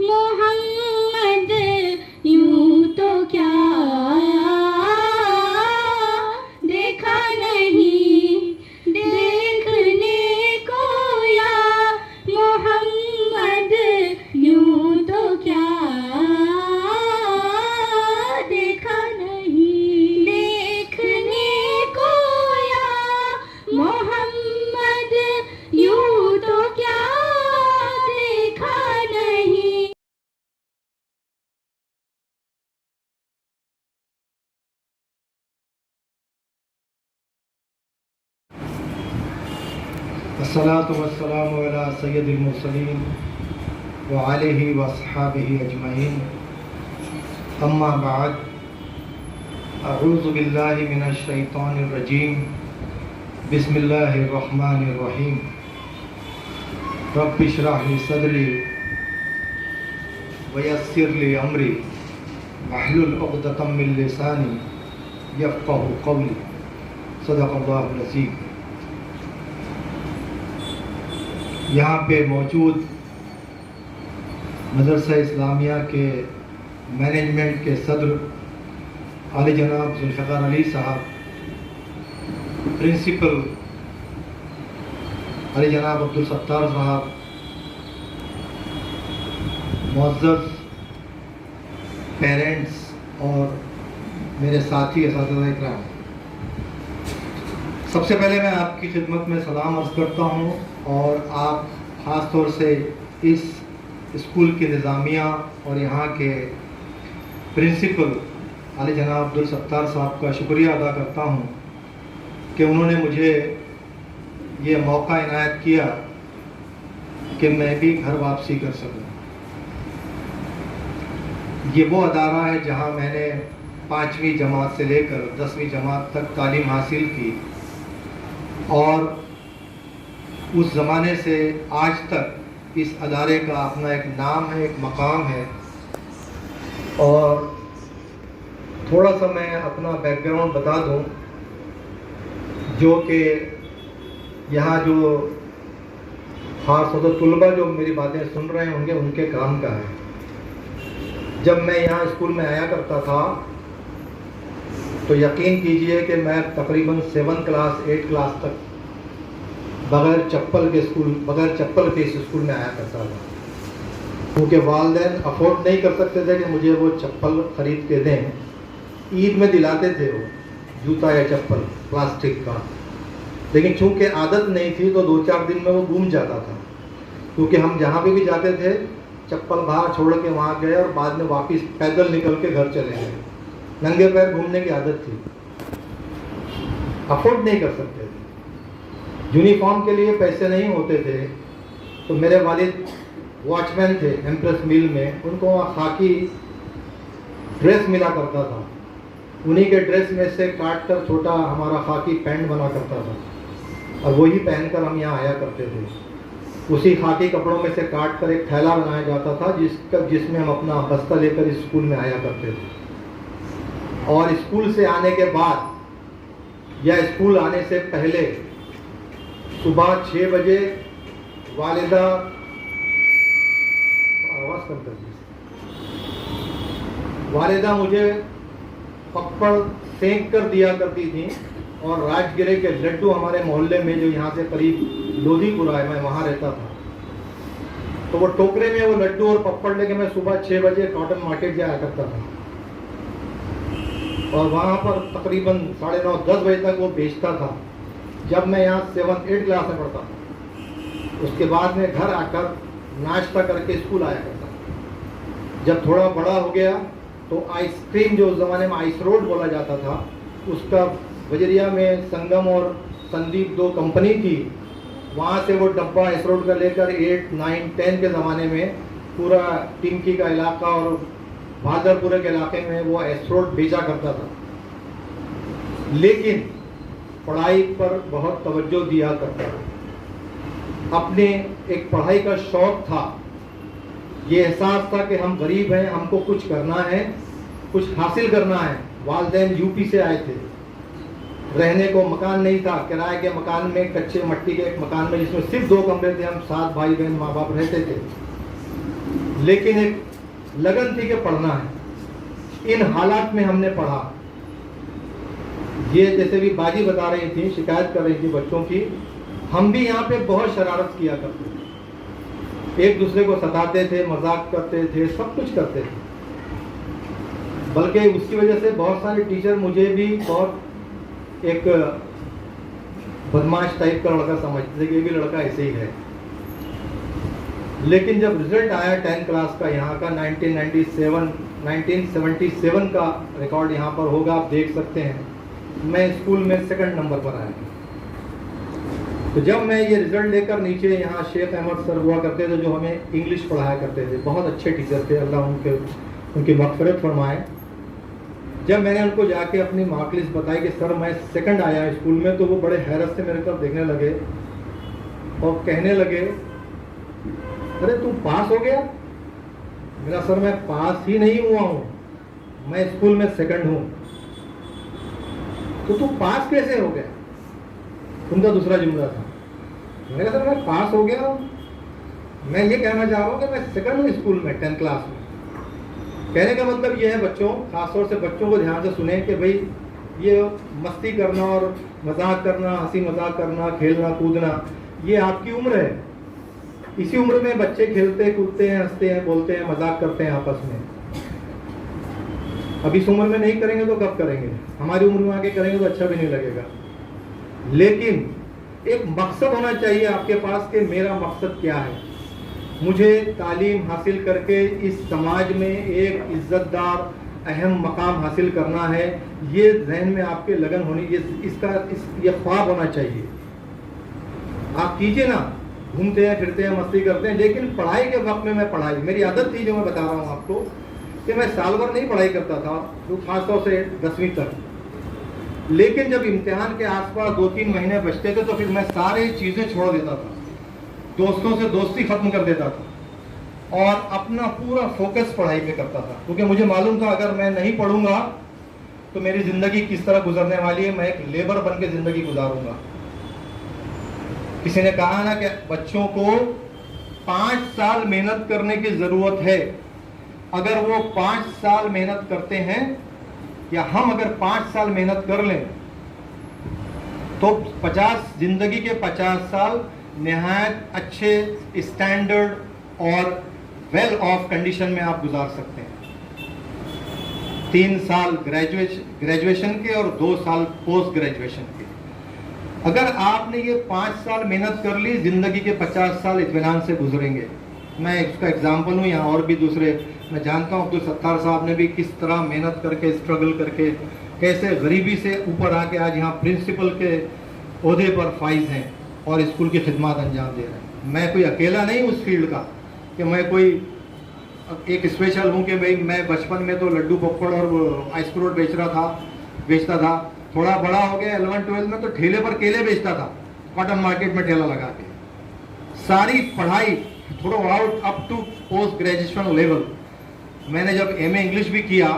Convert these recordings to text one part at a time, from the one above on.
मोहम्मद यूं तो क्या देखा नहीं देखने को या मोहम्मद यूं तो क्या देखा नहीं देखने को या मोहम्मद यूं तो क्या देखा नहीं। अस्सलातु वस्सलामु अला सय्यदिल मुरसलीन व आलिहि व अस्हाबिहि अजमईन अम्मा बाद अऊज़ु बिल्लाहि मिनश शैतानिर रजीम बिस्मिल्लाहिर रहमानिर रहीम रब्बि इश्रह ली सदरी व यस्सिर ली अमरी वहलुल उक़दतम मिन लिसानी यफ़क़हू क़ौली सदक़ल्लाहुल अज़ीम। यहाँ पे मौजूद मदरसा इस्लामिया के मैनेजमेंट के सदर आली जनाब जुल्फ़िकार अली साहब, प्रिंसिपल आली जनाब अब्दुल सत्तार साहब, मुअज़्ज़ज़ पेरेंट्स और मेरे साथी असातिज़ा इकराम, सबसे पहले मैं आपकी खिदमत में सलाम अर्ज़ करता हूँ और आप ख़ास तौर से इस स्कूल की निज़ामिया और यहाँ के प्रिंसिपल आली जनाब अब्दुल सत्तार साहब का शुक्रिया अदा करता हूँ कि उन्होंने मुझे ये मौका इनायत किया कि मैं भी घर वापसी कर सकूँ। ये वो अदारा है जहाँ मैंने 5वीं जमात से लेकर 10वीं जमात तक तालीम हासिल की और उस ज़माने से आज तक इस अदारे का अपना एक नाम है, एक मकाम है। और थोड़ा सा मैं अपना बैकग्राउंड बता दूं, जो कि यहाँ जो ख़ास तौर पर तुलबा जो मेरी बातें सुन रहे होंगे उनके काम का है। जब मैं यहाँ स्कूल में आया करता था तो यकीन कीजिए कि मैं तकरीबन 7 क्लास 8 क्लास तक बग़ैर चप्पल के इस स्कूल में आया करता था, क्योंकि वालिदैन अफोर्ड नहीं कर सकते थे कि मुझे वो चप्पल ख़रीद के दें। ईद में दिलाते थे वो जूता या चप्पल प्लास्टिक का, लेकिन चूँकि आदत नहीं थी तो 2-4 दिन में वो घूम जाता था, क्योंकि हम जहाँ पे भी जाते थे चप्पल बाहर छोड़ के वहाँ गए और बाद में वापस पैदल निकल के घर चले गए। नंगे पैर घूमने की आदत थी, अफोर्ड नहीं कर सकते थे, यूनिफॉर्म के लिए पैसे नहीं होते थे। तो मेरे वालिद वॉचमैन थे एम्प्रेस मिल में, उनको खाकी ड्रेस मिला करता था, उन्हीं के ड्रेस में से काट कर छोटा हमारा खाकी पैंट बना करता था और वही पहनकर हम यहाँ आया करते थे। उसी खाकी कपड़ों में से काट कर एक थैला बनाया जाता था जिसमें हम अपना बस्ता लेकर स्कूल में आया करते थे। और स्कूल से आने के बाद या स्कूल आने से पहले सुबह 6 बजे वालिदा आवाज़ कम कर दी, वालिदा मुझे पप्पड़ सेंक कर दिया करती थी। और राजगिरे के लड्डू हमारे मोहल्ले में जो यहाँ से करीब लोधीपुरा है, मैं वहाँ रहता था, तो वो टोकरे में वो लड्डू और पप्पड़ लेके मैं सुबह 6 बजे कॉटन मार्केट जाया करता था और वहाँ पर तकरीबन 9:30-10 बजे तक वो बेचता था। जब मैं यहाँ 7-8 क्लास में पढ़ता था, उसके बाद में घर आकर नाश्ता करके स्कूल आया करता था। जब थोड़ा बड़ा हो गया तो आइसक्रीम जो उस ज़माने में आइस रोड बोला जाता था, उसका बजरिया में संगम और संदीप 2 कंपनी थी, वहाँ से वो डब्बा आइस रोड का लेकर 8, 9, 10 के ज़माने में पूरा टिमकी का इलाका और भादरपुरे के इलाके में वो आइस रोड बेचा करता था। लेकिन पढ़ाई पर बहुत तवज्जो दिया करता था, अपने एक पढ़ाई का शौक़ था। ये एहसास था कि हम गरीब हैं, हमको कुछ करना है, कुछ हासिल करना है। वालिदैन यूपी से आए थे, रहने को मकान नहीं था, किराए के मकान में, कच्चे मट्टी के एक मकान में जिसमें सिर्फ 2 कमरे थे, हम 7 भाई बहन माँ बाप रहते थे। लेकिन एक लगन थी कि पढ़ना है। इन हालात में हमने पढ़ा। ये जैसे भी बाजी बता रही थी, शिकायत कर रही थी बच्चों की, हम भी यहाँ पे बहुत शरारत किया करते थे, एक दूसरे को सताते थे, मजाक करते थे, सब कुछ करते थे। बल्कि उसकी वजह से बहुत सारे टीचर मुझे भी बहुत एक बदमाश टाइप का लड़का समझते थे कि ये भी लड़का ऐसे ही है। लेकिन जब रिजल्ट आया 10th क्लास का यहाँ का 1977 का रिकॉर्ड यहाँ पर होगा, आप देख सकते हैं, मैं स्कूल में 2nd नंबर पर आया। तो जब मैं ये रिजल्ट लेकर नीचे यहाँ शेख अहमद सर हुआ करते थे जो हमें इंग्लिश पढ़ाया करते थे, बहुत अच्छे टीचर थे, अल्लाह उनकी मग़फ़िरत फरमाए। जब मैंने उनको जाके अपनी मार्कलिस्ट बताई कि सर मैं 2nd आया स्कूल में, तो वो बड़े हैरत से मेरे तरफ देखने लगे और कहने लगे, अरे तू पास हो गया? मेरा सर मैं पास ही नहीं हुआ हूँ, मैं स्कूल में 2nd हूँ। तो तू पास कैसे हो गया? उनका दूसरा जुमला था। मैंने कहा सर मैं पास हो गया हूँ, मैं ये कहना चाह रहा हूँ कि मैं 2nd हूँ स्कूल में 10th क्लास में। कहने का मतलब ये है बच्चों, खासतौर से बच्चों को ध्यान से सुने कि भाई ये मस्ती करना और मजाक करना, हंसी मजाक करना, खेलना कूदना, ये आपकी उम्र है। इसी उम्र में बच्चे खेलते कूदते हैं, हंसते हैं, बोलते हैं, मजाक करते हैं आपस में। अब इस उम्र में नहीं करेंगे तो कब करेंगे? हमारी उम्र में आके करेंगे तो अच्छा भी नहीं लगेगा। लेकिन एक मकसद होना चाहिए आपके पास कि मेरा मकसद क्या है, मुझे तालीम हासिल करके इस समाज में एक इज्जतदार अहम मकाम हासिल करना है। ये जहन में आपके लगन होनी, ये ख्वाब होना चाहिए। आप कीजिए ना, घूमते हैं फिरते हैं मस्ती करते हैं, लेकिन पढ़ाई के वक्त में मैं पढ़ाई, मेरी आदत थी जो मैं बता रहा हूँ आपको कि मैं साल भर नहीं पढ़ाई करता था, जो खासतौर से 10वीं तक। लेकिन जब इम्तिहान के आसपास 2-3 महीने बचते थे तो फिर मैं सारी चीज़ें छोड़ देता था, दोस्तों से दोस्ती खत्म कर देता था और अपना पूरा फोकस पढ़ाई पे करता था, क्योंकि मुझे मालूम था अगर मैं नहीं पढ़ूंगा तो मेरी ज़िंदगी किस तरह गुजरने वाली है, मैं एक लेबर बन के ज़िंदगी गुजारूंगा। किसी ने कहा ना कि बच्चों को 5 साल मेहनत करने की ज़रूरत है। अगर वो 5 साल मेहनत करते हैं, या हम अगर 5 साल मेहनत कर लें, तो 50 ज़िंदगी के 50 साल नहायत अच्छे स्टैंडर्ड और वेल ऑफ कंडीशन में आप गुजार सकते हैं। 3 साल ग्रेजुएशन के और 2 साल पोस्ट ग्रेजुएशन के। अगर आपने ये 5 साल मेहनत कर ली, ज़िंदगी के 50 साल इत्मीनान से गुजरेंगे। मैं इसका एग्जाम्पल हूँ, यहाँ और भी दूसरे मैं जानता हूँ। अब्दुल सत्तार साहब ने भी किस तरह मेहनत करके, स्ट्रगल करके, कैसे गरीबी से ऊपर आके आज यहाँ प्रिंसिपल के ओहदे पर फाइज हैं और स्कूल की खिदमत अंजाम दे रहे हैं। मैं कोई अकेला नहीं उस फील्ड का कि मैं कोई एक स्पेशल हूँ कि भाई मैं बचपन में तो लड्डू पकड़ और आइसक्रीम बेचता था। थोड़ा बड़ा हो गया 11-12 में तो ठेले पर केले बेचता था, कॉटन मार्केट में ठेला लगा के। सारी पढ़ाई throughout up to post graduation level. मैंने जब MA इंग्लिश भी किया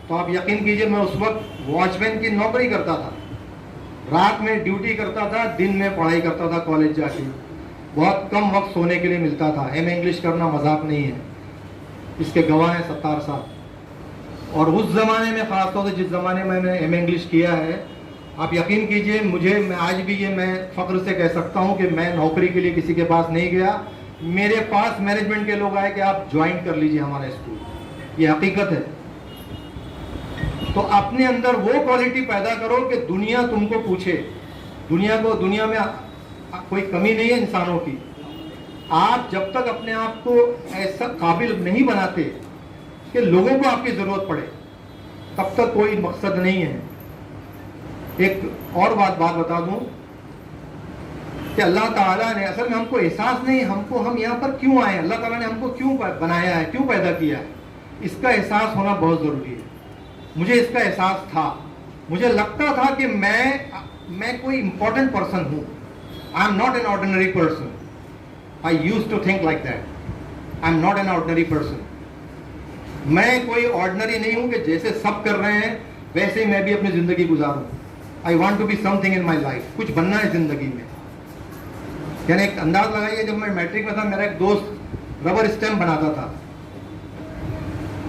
तो आप यकीन कीजिए मैं उस वक्त वॉचमैन की नौकरी करता था, रात में ड्यूटी करता था, दिन में पढ़ाई करता था कॉलेज जाके। बहुत कम वक्त सोने के लिए मिलता था। MA इंग्लिश करना मजाक नहीं है, इसके गवाह हैं सत्तार साहब। और उस ज़माने में ख़ासतौर से जिस ज़माने में मैंने MA इंग्लिश किया है, आप यकीन कीजिए मैं आज भी ये मैं फ़ख्र से कह सकता हूँ कि मैं नौकरी के लिए किसी के पास नहीं गया। मेरे पास मैनेजमेंट के लोग आए कि आप ज्वाइन कर लीजिए हमारा स्कूल, ये हकीकत है। तो अपने अंदर वो क्वालिटी पैदा करो कि दुनिया तुमको पूछे। दुनिया में कोई कमी नहीं है इंसानों की। आप जब तक अपने आप को ऐसा काबिल नहीं बनाते कि लोगों को आपकी ज़रूरत पड़े, तब तक कोई मकसद नहीं है। एक और बात बता दूं कि अल्लाह ताला ने असल में हमको एहसास नहीं, हम यहाँ पर क्यों आए, अल्लाह ताला ने हमको क्यों बनाया है, क्यों पैदा किया है, इसका एहसास होना बहुत ज़रूरी है। मुझे इसका एहसास था। मुझे लगता था कि मैं कोई इंपॉर्टेंट पर्सन हूँ। I am not an ordinary person. I used to think like that. I am not an ordinary person. मैं कोई ऑर्डिनरी नहीं हूं कि जैसे सब कर रहे हैं वैसे ही मैं भी अपनी जिंदगी गुजारूं। I want to be something in my life, कुछ बनना है जिंदगी में। यानी एक अंदाज लगाइए, जब मैं मैट्रिक में था मेरा एक दोस्त रबर स्टैम्प बनाता था,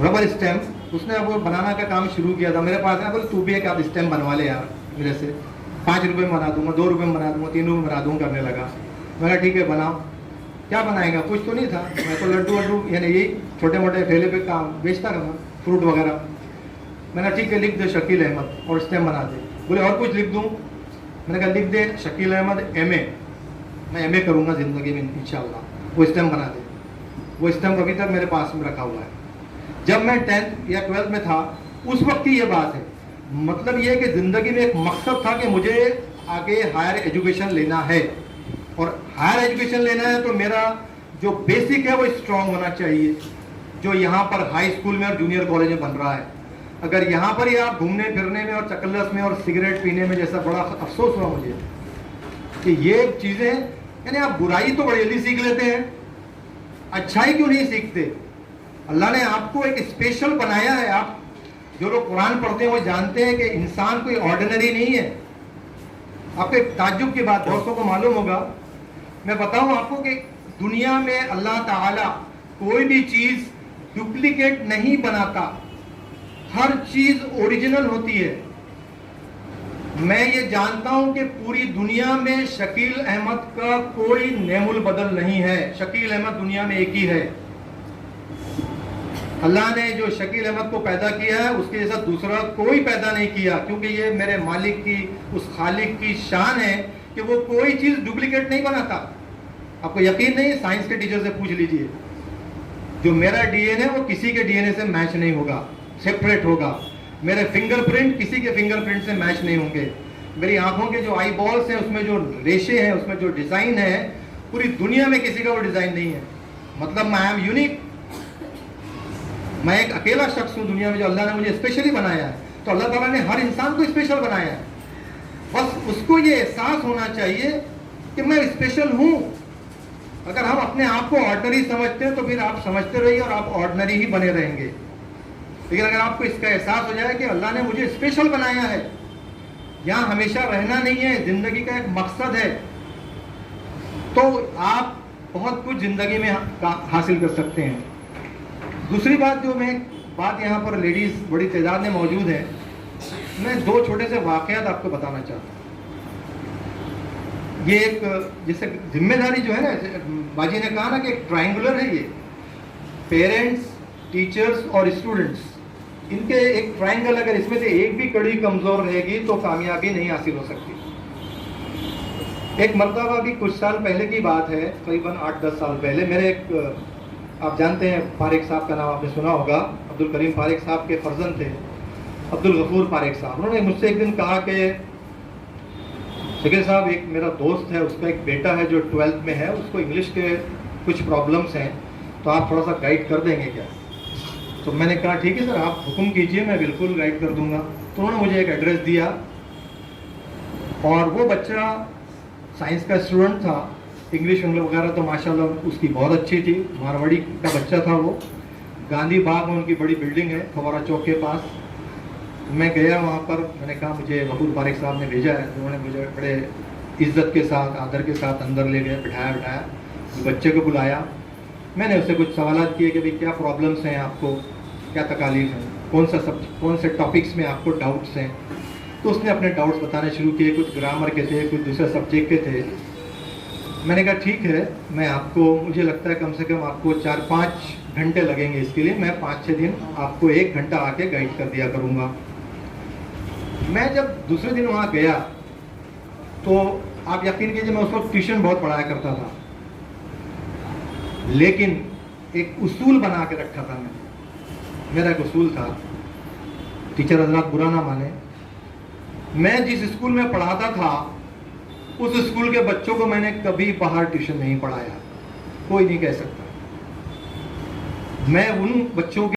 रबर स्टैम्प। उसने वो बनाना का काम शुरू किया था, मेरे पास आया, बोले तू भी एक आध स्टैम्प बनवा ले यार मेरे से, 5 रुपये में बना दूंगा, 2 रुपये में बना दूंगा, 3 रुपये में बना दूंगा करने लगा। मैंने ठीक है बनाओ। क्या बनाएगा, कुछ तो नहीं था, मैं तो लड्डू वड्डू यानी यही छोटे मोटे ठेले पे काम बेचता था, फ्रूट वगैरह। मैंने ठीक है लिख दे शकील अहमद और स्टैम्प बना दे। बोले और कुछ लिख दूँ? मैंने कहा लिख दे शकील अहमद MA, मैं MA करूँगा ज़िंदगी में इंशाल्लाह। वो स्टैम्प बना दे। वो स्टैम्प अभी तक मेरे पास में रखा हुआ है। जब मैं 10th या 12th में था उस वक्त की ये बात है। मतलब ये है कि ज़िंदगी में एक मकसद था कि मुझे आगे हायर एजुकेशन लेना है, और हायर एजुकेशन लेना है तो मेरा जो बेसिक है वो स्ट्रॉन्ग होना चाहिए, जो यहाँ पर हाई स्कूल में और जूनियर कॉलेज में बन रहा है। अगर यहाँ पर ही आप घूमने फिरने में और चकल्लस में और सिगरेट पीने में, जैसा बड़ा अफसोस हुआ मुझे कि ये चीज़ें, यानी आप बुराई तो बड़ी जल्दी सीख लेते हैं, अच्छाई क्यों नहीं सीखते? अल्लाह ने आपको एक स्पेशल बनाया है। आप जो लोग कुरान पढ़ते हैं वो जानते हैं कि इंसान कोई ऑर्डिनरी नहीं है। आपको एक ताज्जुब की बात दोस्तों को मालूम होगा, मैं बताऊं आपको कि दुनिया में अल्लाह ताला कोई भी चीज़ डुप्लीकेट नहीं बनाता, हर चीज़ ओरिजिनल होती है। मैं ये जानता हूं कि पूरी दुनिया में शकील अहमद का कोई नेमुल बदल नहीं है। शकील अहमद दुनिया में एक ही है। अल्लाह ने जो शकील अहमद को पैदा किया है उसके जैसा दूसरा कोई पैदा नहीं किया, क्योंकि ये मेरे मालिक की, उस खालिक की शान है कि वो कोई चीज़ डुप्लीकेट नहीं बनाता। आपको यकीन नहीं, साइंस के टीचर से पूछ लीजिए, जो मेरा DNA वो किसी के DNA से मैच नहीं होगा, सेपरेट होगा। मेरे फिंगरप्रिंट किसी के फिंगरप्रिंट से मैच नहीं होंगे। मेरी आंखों के जो आई बॉल्स हैं उसमें जो रेशे हैं, उसमें जो डिज़ाइन है, पूरी दुनिया में किसी का वो डिज़ाइन नहीं है। मतलब मैं आई एम यूनिक, मैं एक अकेला शख्स हूँ दुनिया में जो अल्लाह ने मुझे स्पेशली बनाया है। तो अल्लाह ताला ने हर इंसान को स्पेशल बनाया है, बस उसको ये एहसास होना चाहिए कि मैं स्पेशल हूँ। अगर हम अपने आप को ऑर्डिनरी समझते हैं तो फिर आप समझते रहिए और आप ऑर्डिनरी ही बने रहेंगे। लेकिन अगर आपको इसका एहसास हो जाए कि अल्लाह ने मुझे स्पेशल बनाया है, यहाँ हमेशा रहना नहीं है, ज़िंदगी का एक मकसद है, तो आप बहुत कुछ ज़िंदगी में हासिल कर सकते हैं। दूसरी बात, जो मैं बात यहाँ पर लेडीज़ बड़ी तादाद में मौजूद है, मैं 2 छोटे से वाक़यात आपको बताना चाहता हूँ। ये एक जैसे जिम्मेदारी जो है ना, बाजी ने कहा ना कि एक ट्रायंगुलर है ये, पेरेंट्स, टीचर्स और स्टूडेंट्स, इनके एक ट्रायंगल, अगर इसमें से एक भी कड़ी कमज़ोर रहेगी तो कामयाबी नहीं हासिल हो सकती। एक मरतबा भी कुछ साल पहले की बात है, करीबन 8-10 साल पहले, मेरे एक, आप जानते हैं फारिक साहब का नाम आपने सुना होगा, अब्दुल करीम फारिक साहब के फर्जंद थे अब्दुल गफूर फारिक साहब। उन्होंने मुझसे एक दिन कहा कि शकील साहब, एक मेरा दोस्त है, उसका एक बेटा है जो 12th में है, उसको इंग्लिश के कुछ प्रॉब्लम्स हैं, तो आप थोड़ा सा गाइड कर देंगे क्या? तो मैंने कहा ठीक है सर, आप हुक्म कीजिए, मैं बिल्कुल गाइड कर दूंगा। तो उन्होंने मुझे एक एड्रेस दिया, और वो बच्चा साइंस का स्टूडेंट था, इंग्लिश वगैरह तो माशाल्लाह उसकी बहुत अच्छी थी, मारवाड़ी का बच्चा था वो। गांधी बाग में उनकी बड़ी बिल्डिंग है फवारा चौक के पास। मैं गया वहाँ पर, मैंने कहा मुझे गफूर फारिक साहब ने भेजा है। उन्होंने मुझे बड़े इज्जत के साथ, आदर के साथ अंदर ले गए, बिठाया, बच्चे को बुलाया। मैंने उससे कुछ सवाल किए कि भाई क्या प्रॉब्लम्स हैं आपको, क्या तकालीफ हैं, कौन से टॉपिक्स में आपको डाउट्स हैं। तो उसने अपने डाउट्स बताने शुरू किए, कुछ ग्रामर के थे, कुछ दूसरे सब्जेक्ट के थे। मैंने कहा ठीक है, मैं आपको, मुझे लगता है कम से कम आपको 4-5 घंटे लगेंगे इसके लिए, मैं 5-6 दिन आपको 1 घंटा आके गाइड कर दिया करूँगा। मैं जब दूसरे दिन वहाँ गया तो आप यकीन कीजिए, मैं उस वक्त ट्यूशन बहुत पढ़ाया करता था, लेकिन एक उसूल बना के रखा था मैंने। मेरा एक उसूल था, टीचर हजरात बुरा ना माने, मैं जिस स्कूल में पढ़ाता था उस स्कूल के बच्चों को मैंने कभी बाहर ट्यूशन नहीं पढ़ाया, कोई नहीं कह सकता। मैं उन बच्चों के